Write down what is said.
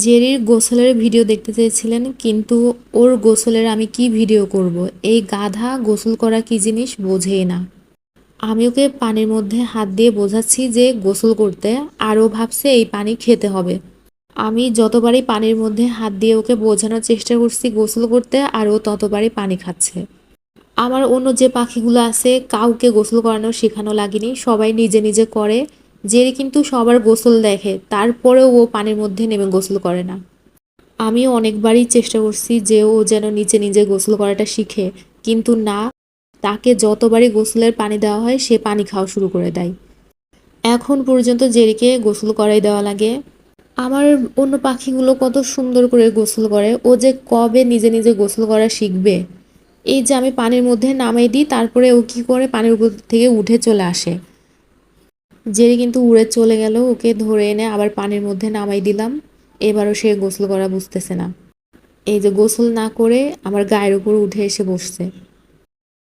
জেরির গোসলের ভিডিও দেখতে চেয়েছিলেন, কিন্তু ওর গোসলের আমি কি ভিডিও করব। এই গাধা গোসল করা কি জিনিস বোঝেই না। আমি ওকে পানির মধ্যে হাত দিয়ে বোঝাচ্ছি যে গোসল করতে, আর ও ভাবছে এই পানি খেতে হবে। আমি যতবারই পানির মধ্যে হাত দিয়ে ওকে বোঝানোর চেষ্টা করছি গোসল করতে, আর ও ততবারই পানি খাচ্ছে। আমার অন্য যে পাখিগুলো আছে কাউকে গোসল করানো শেখানো লাগেনি, সবাই নিজে নিজে করে। জেরি কিন্তু সবার গোসল দেখে, তারপরেও ও পানির মধ্যে নেমে গোসল করে না। আমিও অনেকবারই চেষ্টা করছি যে ও যেন নিচে নিজে গোসল করাটা শিখে, কিন্তু না, তাকে যতবারই গোসলের পানি দেওয়া হয় সে পানি খাওয়া শুরু করে দেয়। এখন পর্যন্ত জেরিকে গোসল করাই দেওয়া লাগে। আমার অন্য পাখিগুলো কত সুন্দর করে গোসল করে, ও যে কবে নিজে নিজে গোসল করা শিখবে। এই যে আমি পানির মধ্যে নামাই দিই, তারপরে ও কি করে পানির উপর থেকে উঠে চলে আসে। জেরি কিন্তু উড়ে চলে গেল, ওকে ধরে এনে আবার পানির মধ্যে নামাই দিলাম। এবারও সে গোসল করা বুঝতেছে না। এই যে গোসল না করে আমার গায়ের উপর উঠে এসে বসছে।